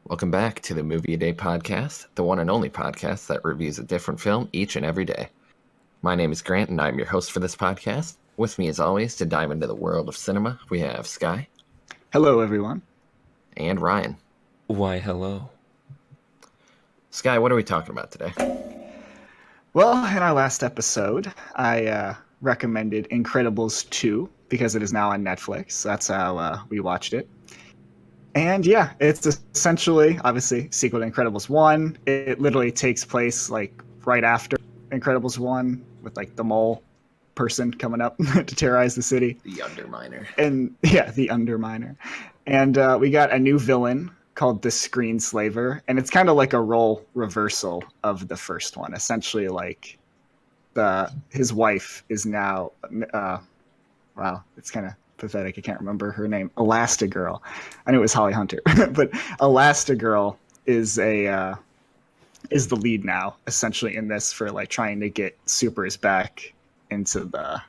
Welcome back to the Movie A Day podcast, the one and only podcast that reviews a different film each and every day. My name is Grant, and I'm your host for this podcast. With me, as always, to dive into the world of cinema, we have Sky Hello, everyone. and Ryan. Why, hello. Sky, what are we talking about today? Well, in our last episode, I recommended Incredibles 2 because it is now on Netflix. That's how we watched it. And yeah, it's essentially, obviously, sequel to Incredibles 1. It literally takes place like right after Incredibles 1 with like the mole person coming up to terrorize the city. The Underminer. And yeah, the Underminer. And we got a new villain called the Screenslaver, and it's kind of like a role reversal of the first one. Essentially, like his wife is now wow, it's kind of pathetic. I can't remember her name. Elastigirl. I knew it was Holly Hunter, but Elastigirl is the lead now, essentially in this for like trying to get supers back into the,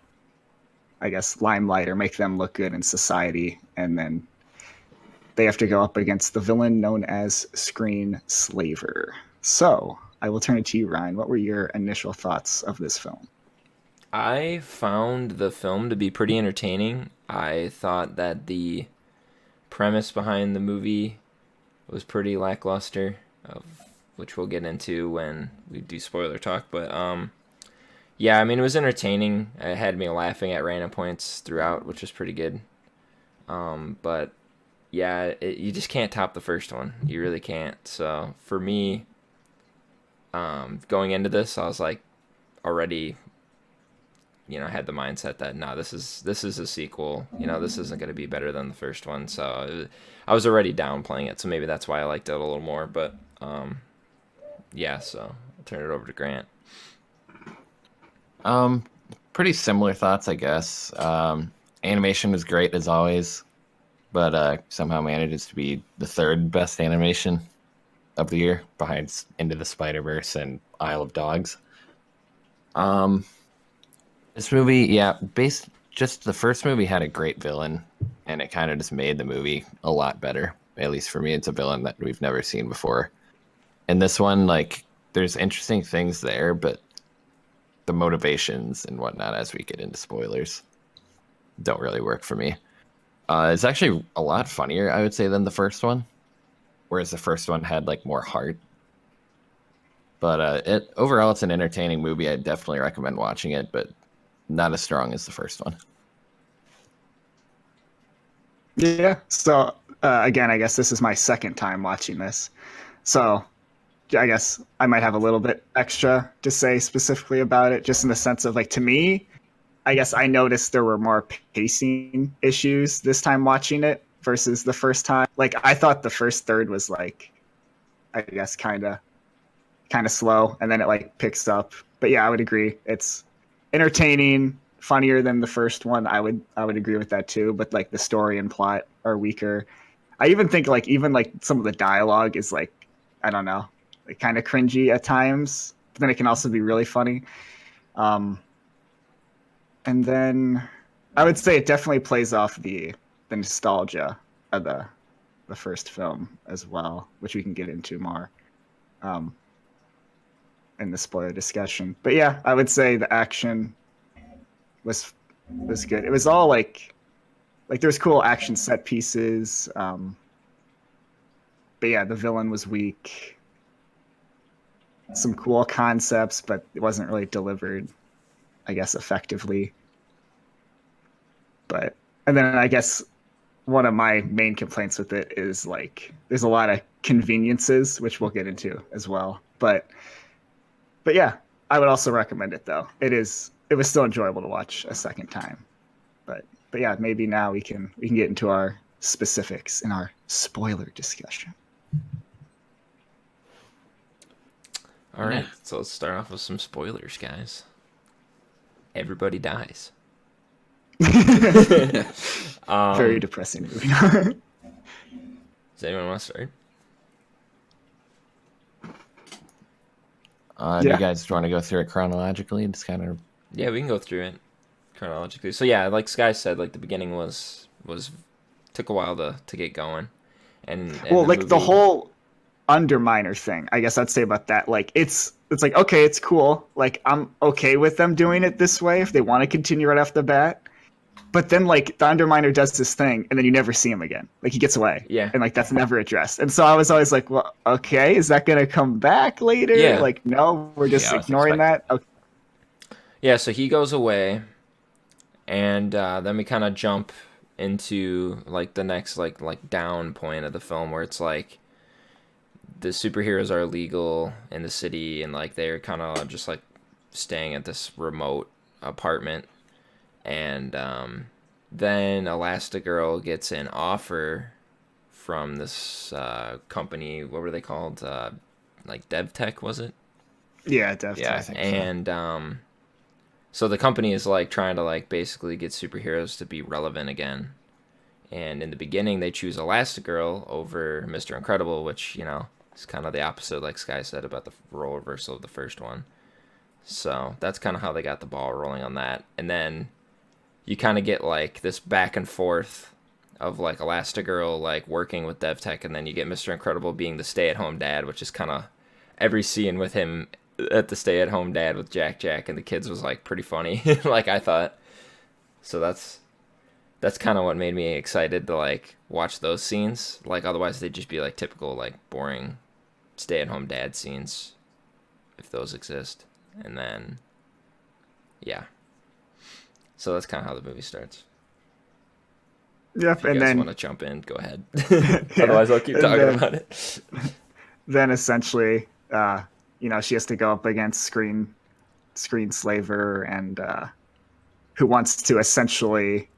I guess, limelight or make them look good in society, and then they have to go up against the villain known as Screenslaver. So I will turn it to you, Ryan. What were your initial thoughts of this film? I found the film to be pretty entertaining. I thought that the premise behind the movie was pretty lackluster, which we'll get into when we do spoiler talk. But yeah, I mean, it was entertaining. It had me laughing at random points throughout, which was pretty good. But yeah, you just can't top the first one. You really can't. So for me, going into this, I was like already, had the mindset that this is a sequel. This isn't going to be better than the first one. So I was already downplaying it. So maybe that's why I liked it a little more. But yeah, so I'll turn it over to Grant. Pretty similar thoughts, I guess. Animation was great as always, but somehow manages to be the third best animation of the year, behind Into the Spider-Verse and Isle of Dogs. This movie, yeah, just the first movie had a great villain, and it kind of just made the movie a lot better. At least for me, it's a villain that we've never seen before. And this one, like, there's interesting things there, but the motivations and whatnot, as we get into spoilers, don't really work for me. It's actually a lot funnier, I would say, than the first one, whereas the first one had like more heart. But overall, it's an entertaining movie. I definitely recommend watching it, but not as strong as the first one. Yeah. So again, I guess this is my second time watching this. So I guess I might have a little bit extra to say specifically about it, just in the sense of like, to me, I guess I noticed there were more pacing issues this time watching it versus the first time. Like, I thought the first third was like, I guess kind of slow, and then it like picks up. But yeah, I would agree. It's entertaining, funnier than the first one. I would agree with that too. But like the story and plot are weaker. I even think like some of the dialogue is like, I don't know, like kind of cringy at times. But then it can also be really funny. And then I would say it definitely plays off the nostalgia of the first film as well, which we can get into more in the spoiler discussion. But yeah, I would say the action was good. It was all like there's cool action set pieces. But yeah, the villain was weak. Some cool concepts, but it wasn't really delivered, I guess, effectively. And then I guess one of my main complaints with it is like there's a lot of conveniences, which we'll get into as well. But yeah, I would also recommend it though. It was still enjoyable to watch a second time. But yeah, maybe now we can get into our specifics in our spoiler discussion. All right, so let's start off with some spoilers, guys. Everybody dies. Very depressing movie. Does anyone want to start? Do you guys want to go through it chronologically? Just kind of. Yeah, we can go through it chronologically. So yeah, like Sky said, like the beginning was took a while to get going, and well, like movie... the whole Underminer thing, I guess I'd say about that. Like it's like, okay, it's cool. Like I'm okay with them doing it this way if they want to continue right off the bat. But then like the Underminer does this thing and then you never see him again. Like he gets away. Yeah. And like that's never addressed. And so I was always like, well, okay, is that gonna come back later? Yeah. Like, no, we're just Yeah, I was ignoring that. Okay. Yeah, so he goes away, and then we kind of jump into like the next like down point of the film where it's like the superheroes are illegal in the city, and like they're kind of just like staying at this remote apartment, and then Elastigirl gets an offer from this company. What were they called? Like DevTech, was it? Yeah, definitely. Yeah, I think so. And so the company is like trying to like basically get superheroes to be relevant again. And in the beginning, they choose Elastigirl over Mr. Incredible, which, you know, is kind of the opposite, like Sky said, about the role reversal of the first one. So that's kind of how they got the ball rolling on that. And then you kind of get like this back and forth of like Elastigirl like working with DevTech, and then you get Mr. Incredible being the stay-at-home dad, which is kind of every scene with him at the stay-at-home dad with Jack and the kids was like pretty funny. Like I thought. So that's kind of what made me excited to like watch those scenes. Like otherwise they'd just be like typical like boring stay-at-home dad scenes if those exist. And then yeah. So that's kind of how the movie starts. Yep, If you and guys then want to jump in, go ahead. Otherwise I'll keep And talking then- about it. then essentially, you know, she has to go up against Screenslaver and who wants to essentially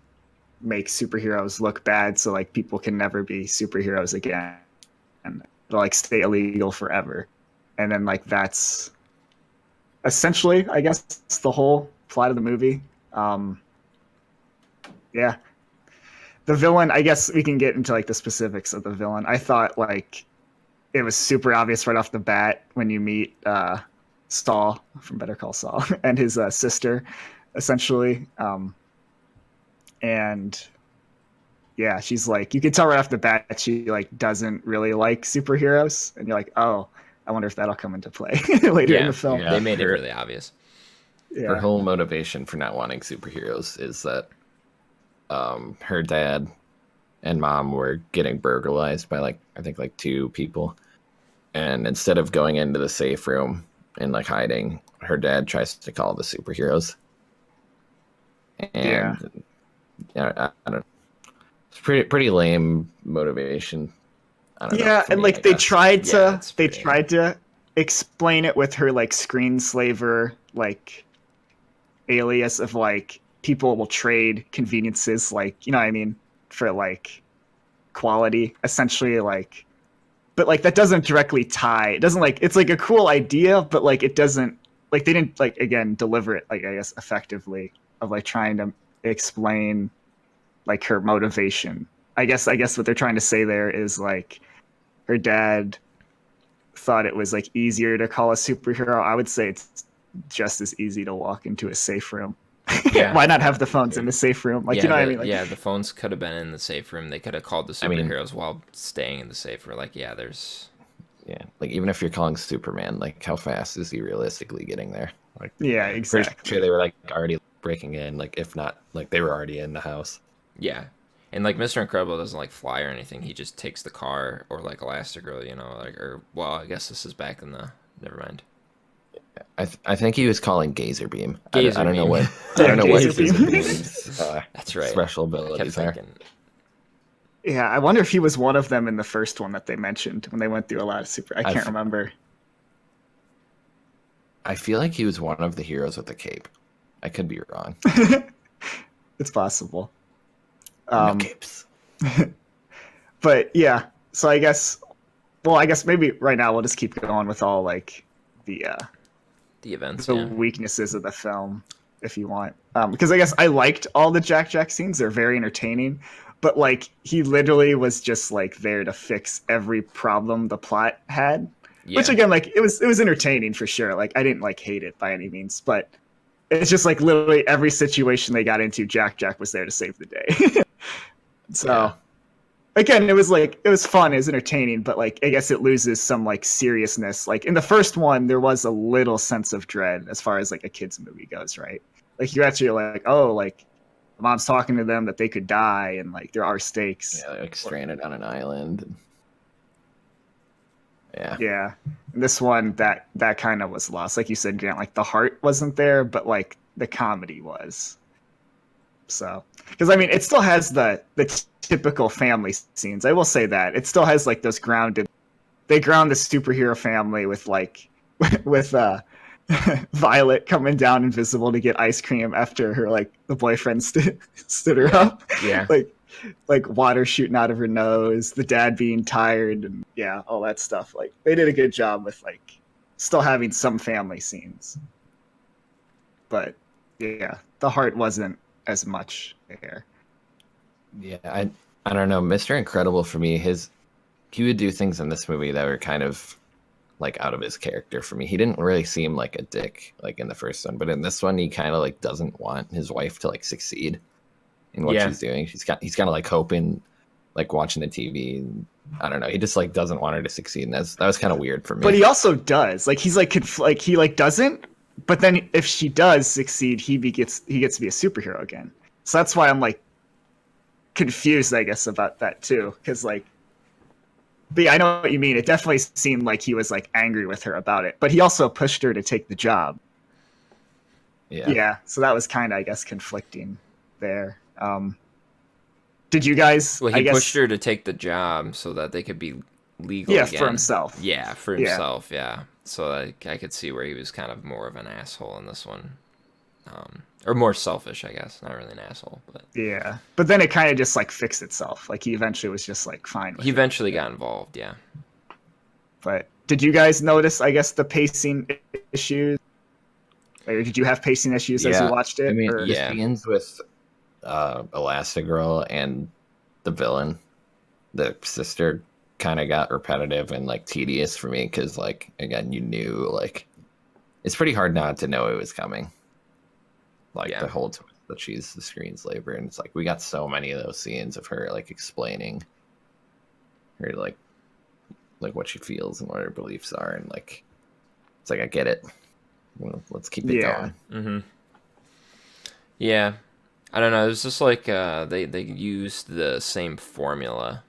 make superheroes look bad so like people can never be superheroes again and like stay illegal forever. And then like that's essentially, I guess, the whole plot of the movie. Yeah. The villain, I guess we can get into like the specifics of the villain. I thought like it was super obvious right off the bat when you meet Saul from Better Call Saul and his sister, essentially. And yeah, she's like, you can tell right off the bat that she like doesn't really like superheroes, and you're like, oh, I wonder if that'll come into play later in the film. yeah. They made it Her- really obvious. Yeah. Her whole motivation for not wanting superheroes is that her dad and mom were getting burglarized by like I think like two people, and instead of going into the safe room and like hiding, her dad tries to call the superheroes. And I don't. It's pretty lame motivation. I don't know, Yeah, for and me, like I they guess. tried to Yeah, it's they pretty- tried to explain it with her like Screenslaver like alias of like people will trade conveniences, like, you know what I mean, for like quality essentially, like, but like that doesn't directly tie, it doesn't like, it's like a cool idea, but like it doesn't, like they didn't like again deliver it like I guess effectively of like trying to explain like her motivation. I guess what they're trying to say there is like her dad thought it was like easier to call a superhero. I would say it's just as easy to walk into a safe room. Yeah. Why not have the phones in the safe room? Like, yeah, you know what I the- mean? Like, yeah, the phones could have been in the safe room. They could have called the I mean- superheroes while staying in the safe room. Like, yeah, there's... Yeah, like even if you're calling Superman, like how fast is he realistically getting there? Like, yeah, pretty exactly. sure they were like already breaking in. Like if not, like they were already in the house. Yeah. And, like, Mr. Incredible doesn't, like, fly or anything. He just takes the car or, like, Elastigirl, you know, like, or, well, I guess this is back in the... Never mind. I think he was calling Gazer Beam. Gazer I don't know Beam. what I don't know what Gazer Gazer Beam. Beam's That's right. special I kept abilities are. thinking... Yeah, I wonder if he was one of them in the first one that they mentioned when they went through a lot of super. I can't I've- remember. I feel like he was one of the heroes with the cape. I could be wrong. It's possible. No capes. But yeah, so I guess maybe right now we'll just keep going with all like the events, the yeah. weaknesses of the film if you want, because I guess I liked all the Jack scenes. They're very entertaining, but like he literally was just like there to fix every problem the plot had. Yeah. Which again, like it was entertaining for sure. Like I didn't like hate it by any means, but it's just like literally every situation they got into, Jack was there to save the day. So, Yeah. again, it was fun, it was entertaining, but like I guess it loses some like seriousness. Like in the first one, there was a little sense of dread as far as like a kids movie goes, right? Like you actually like, oh, like mom's talking to them that they could die, and like there are stakes. Yeah, like stranded on an island. Yeah. Yeah. And this one, that kind of was lost. Like you said, Grant, like the heart wasn't there, but like the comedy was. So, because I mean, it still has the typical family scenes. I will say that it still has like those grounded. They ground the superhero family with like with Violet coming down invisible to get ice cream after her like the boyfriend stood her up. Yeah. Like water shooting out of her nose, the dad being tired, and yeah, all that stuff. Like they did a good job with like still having some family scenes. But yeah, the heart wasn't as much there. Yeah, I don't know. Mr. Incredible for me, he would do things in this movie that were kind of like out of his character for me. He didn't really seem like a dick like in the first one, but in this one he kind of like doesn't want his wife to like succeed in what she's doing. He's kind of like hoping, like watching the TV. And, I don't know. He just like doesn't want her to succeed, and that was kind of weird for me. But he also does. Like he's like he like doesn't. But then if she does succeed, he gets to be a superhero again. So that's why I'm like confused, I guess, about that too. Because like, but yeah, I know what you mean. It definitely seemed like he was like angry with her about it. But he also pushed her to take the job. Yeah. Yeah. So that was kind of, I guess, conflicting there. Did you guys? Well, he pushed her to take the job so that they could be legal. Yeah, again. for himself. Yeah, for himself. Yeah. So I could see where he was kind of more of an asshole in this one, or more selfish, I guess. Not really an asshole, but yeah. But then it kind of just like fixed itself. Like he eventually was just like fine with he it. eventually got involved. Yeah. But did you guys notice, I guess, the pacing issues? Or did you have pacing issues as you watched it? I mean, or? the scenes with Elastigirl and the villain, the sister, kind of got repetitive and like tedious for me because like again, you knew like it's pretty hard not to know it was coming. Like the whole twist that she's the screenslaver, and it's like we got so many of those scenes of her like explaining her like what she feels and what her beliefs are, and like it's like I get it. Well, let's keep it going. Mm-hmm. Yeah, I don't know. It was just like they used the same formula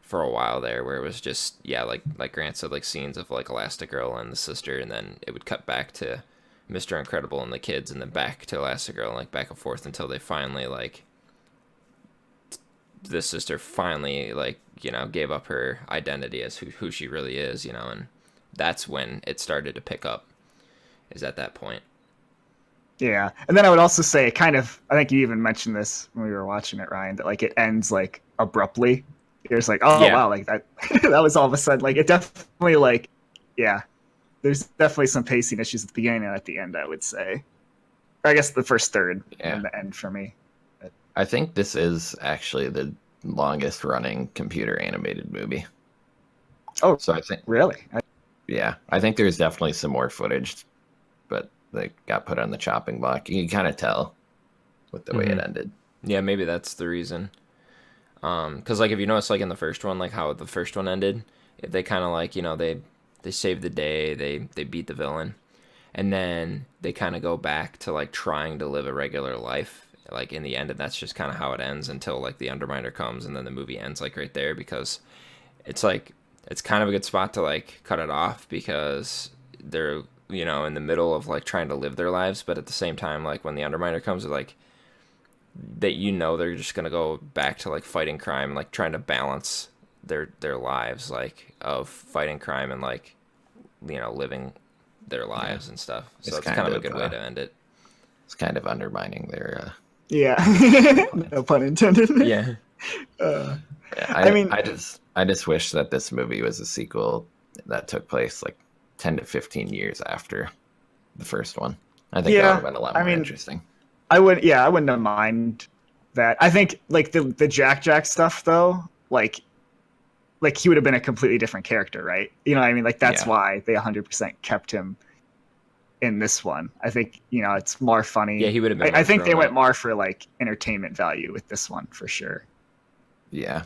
for a while there, where it was just like Grant said, like scenes of like Elastigirl and the sister, and then it would cut back to Mr. Incredible and the kids, and then back to Elastigirl, and like back and forth until they finally like the sister finally like gave up her identity as who she really is, and that's when it started to pick up. Is at that point. Yeah, and then I would also say, I think you even mentioned this when we were watching it, Ryan, that like it ends like abruptly. You're just like, oh wow, like that that was all of a sudden like it definitely like there's definitely some pacing issues at the beginning and at the end, I would say. Or I guess the first third and the end for me. I think this is actually the longest running computer animated movie. Oh, so I think really? I think there's definitely some more footage, but they got put on the chopping block. You can kind of tell with the way it ended. Yeah, maybe that's the reason. Because like if you notice, like in the first one, like how the first one ended, if they kind of like they saved the day, they beat the villain, and then they kind of go back to like trying to live a regular life, like in the end, and that's just kind of how it ends until like the Underminer comes, and then the movie ends like right there, because it's like it's kind of a good spot to like cut it off, because they're in the middle of like trying to live their lives, but at the same time, like when the Underminer comes, they're like they're just gonna go back to like fighting crime, like trying to balance their lives, like of fighting crime and like living their lives and stuff. So it's kind of a good way to end it. It's kind of undermining their no pun intended. I mean, I just wish that this movie was a sequel that took place like 10 to 15 years after the first one. I think that would have been a lot more interesting. I wouldn't have mind that. I think like the Jack stuff though, like he would have been a completely different character, right? You know what I mean? Like that's why they 100% kept him in this one. I think, it's more funny. Yeah, he would have been. I think they went more for like entertainment value with this one for sure. Yeah.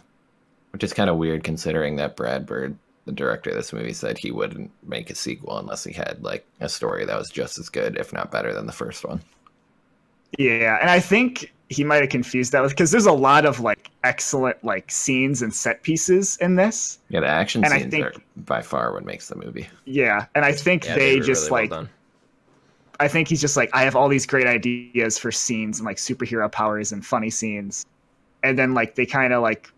which is kind of weird considering that Brad Bird, the director of this movie, said he wouldn't make a sequel unless he had like a story that was just as good, if not better, than the first one. Yeah, and I think he might have confused that with because there's a lot of like excellent like scenes and set pieces in this. Yeah, the action And I scenes think- are by far what makes the movie. Yeah, and I think Yeah, they were just really like well done. I think he's just like I have all these great ideas for scenes and like superhero powers and funny scenes, and then like they kind of like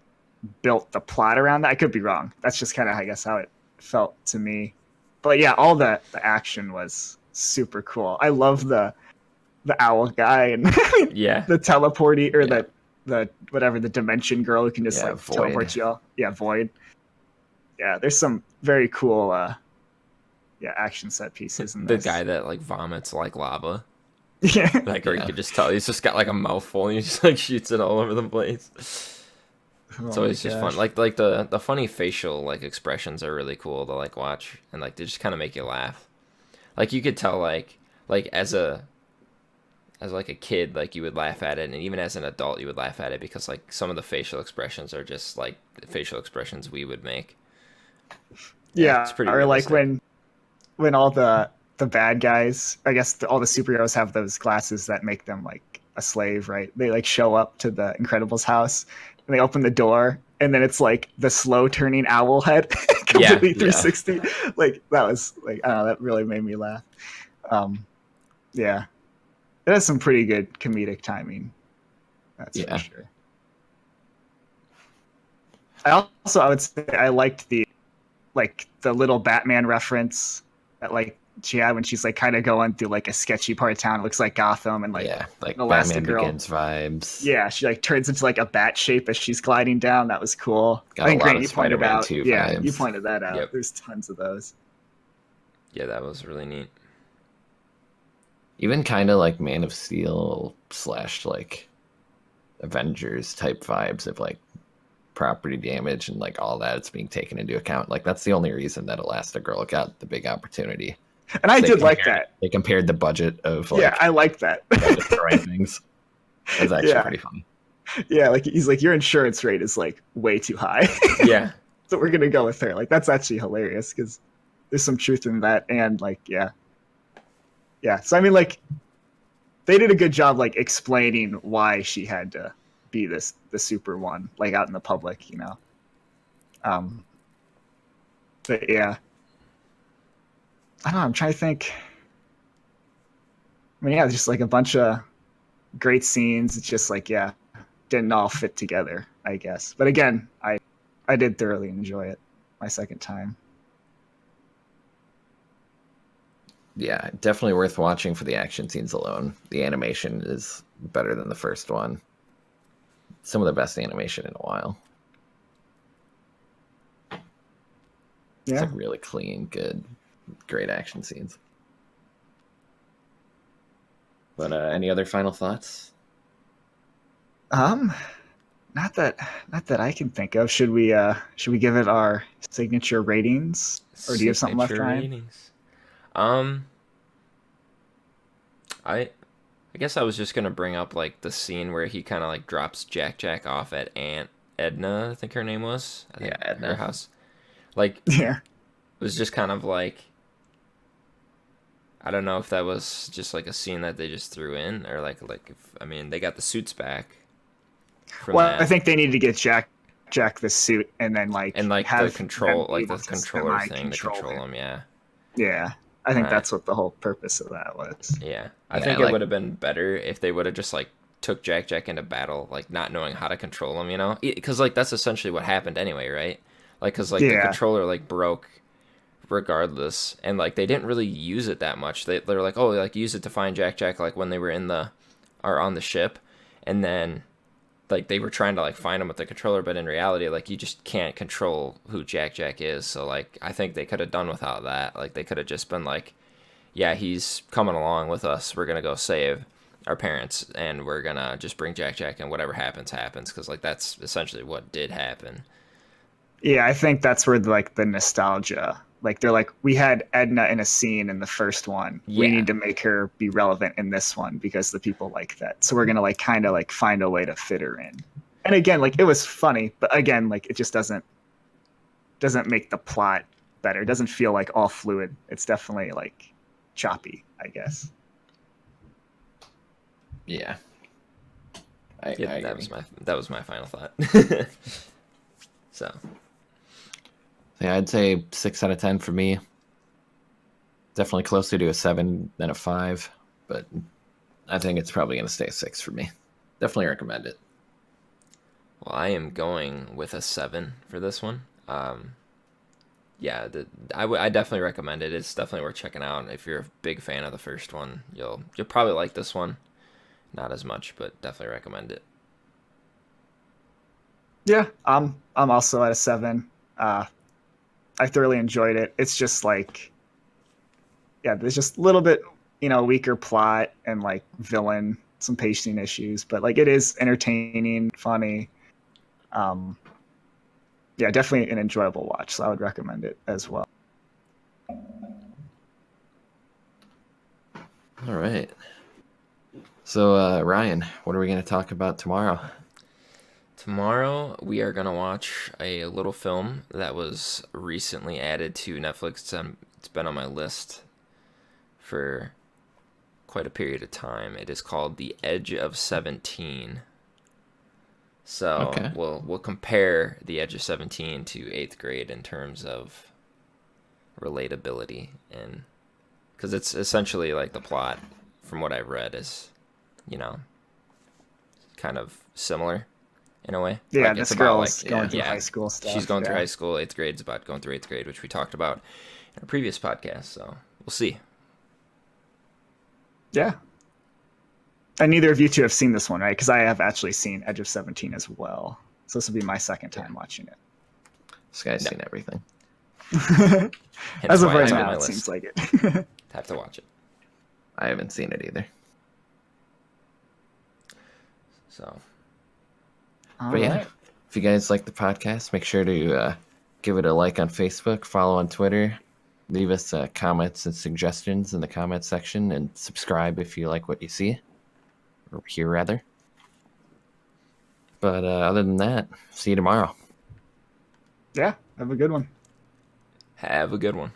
built the plot around that. I could be wrong. That's just kind of I guess how it felt to me. But yeah, all the action was super cool. I love the owl guy and Yeah, the teleporty or Yeah. the whatever the dimension girl who can just Yeah, like Void. teleport you all. Yeah, Void. Yeah, there's some very cool action set pieces in the this. guy that like vomits like lava. Yeah. Like, or you Yeah. could just tell he's just got like a mouthful and he just like shoots it all over the place. It's always just fun. Like the funny facial like expressions are really cool to like watch, and like they just kind of make you laugh. Like you could tell like as like a kid, like you would laugh at it, and even as an adult you would laugh at it because like some of the facial expressions are just like facial expressions we would make. Yeah, it's pretty or like realistic. when all the bad guys, I guess all the superheroes have those glasses that make them like a slave, right? They like show up to the Incredibles house and they open the door and then it's like the slow turning owl head completely Yeah. 360. Like that was like I don't know, that really made me laugh. Yeah. It has some pretty good comedic timing. That's Yeah. for sure. I would say I liked the little Batman reference that like she had when she's like kind of going through like a sketchy part of town. It looks like Gotham and like yeah, like Elastic Batman Girl. Begins vibes. yeah, she like turns into like a bat shape as she's gliding down. That was cool. Got I think a lot Grant, of you pointed Spider-Man out. 2 Yeah, vibes. you pointed that out. Yep. There's tons of those. Yeah, that was really neat. Even kind of like Man of Steel / like Avengers type vibes of like property damage and like all that. It's being taken into account. Like that's the only reason that Elastigirl got the big opportunity. And I They did like compared- that. They compared the budget of like Yeah, I like that. destroying things. It's actually Yeah. pretty funny. Yeah, like he's like your insurance rate is like way too high. Yeah, So we're gonna go with her. Like that's actually hilarious because there's some truth in that, and like yeah. So I mean, like they did a good job like explaining why she had to be the super one, like out in the public, you know. But yeah, I don't know. I'm trying to think. I mean, yeah, just like a bunch of great scenes. It's just like yeah, didn't all fit together, I guess. But again, I did thoroughly enjoy it my second time. Yeah, definitely worth watching for the action scenes alone. The animation is better than the first one. Some of the best animation in a while. It's Yeah. like really clean, good, great action scenes. But any other final thoughts? Not that I can think of. Should we give it our signature ratings, or do you have something left, Signature Ryan? ratings. I guess I was just gonna bring up like the scene where he kind of like drops Jack off at Aunt Edna, I think her name was. I think Yeah, Edna. Her house. Like Yeah, it was just kind of like I don't know if that was just like a scene that they just threw in or like if I mean they got the suits back from well, that. I think they need to get Jack the suit, and then like and like have the control them like the able to controller thing to semi-control control it. them, yeah. Yeah, I think Right. that's what the whole purpose of that was. Yeah. I Yeah, think it like- would have been better if they would have just like took Jack into battle, like not knowing how to control him, you know? Because like that's essentially what happened anyway, right? Like because like the Yeah. controller like broke regardless, and like they didn't really use it that much. They're like, oh, like use it to find Jack like when they were in the or on the ship, and then like they were trying to like find him with the controller, but in reality like you just can't control who Jack is. So like I think they could have done without that. Like they could have just been like, yeah, he's coming along with us, we're gonna go save our parents and we're gonna just bring Jack and whatever happens because like that's essentially what did happen. Yeah, I think that's where like the nostalgia. Like they're like, we had Edna in a scene in the first one. We Yeah. need to make her be relevant in this one because the people like that. So we're gonna like kind of like find a way to fit her in. And again, like it was funny, but again, like it just doesn't make the plot better. It doesn't feel like all fluid. It's definitely like choppy, I guess. Yeah. I Yeah, that agree. was my final thought. So Yeah, I'd say 6 out of 10 for me. Definitely closer to a 7 than a 5, but I think it's probably going to stay a 6 for me. Definitely recommend it. well, I am going with a 7 for this one. Yeah, I definitely recommend it. It's definitely worth checking out. If you're a big fan of the first one, you'll probably like this one. Not as much, but definitely recommend it. Yeah, I'm also at a 7. I thoroughly enjoyed it. It's just like, yeah, there's just a little bit, weaker plot and like villain, some pacing issues, but like it is entertaining, funny. Yeah, definitely an enjoyable watch. So I would recommend it as well. All right. So, Ryan, what are we going to talk about tomorrow? Tomorrow we are gonna watch a little film that was recently added to Netflix. It's been on my list for quite a period of time. It is called The Edge of 17. So Okay. we'll compare The Edge of 17 to 8th grade in terms of relatability, and because it's essentially like the plot from what I've read is, kind of similar in a way. Yeah, Like, this it's about, girl's like, going through yeah, high school stuff. she's going through yeah. high school. 8th grade is about going through 8th grade, which we talked about in a previous podcast. So we'll see. Yeah. And neither of you two have seen this one, right? Because I have actually seen Edge of 17 as well. So this will be my second time watching This guy's No. seen everything. it. Hence As of why right it's on now, my it list. seems like it. Have to watch it. I haven't seen it either. So But yeah, if you guys like the podcast, make sure to give it a like on Facebook, follow on Twitter, leave us comments and suggestions in the comment section, and subscribe if you like what you see, or hear rather. But other than that, see you tomorrow. Yeah, have a good one. have a good one.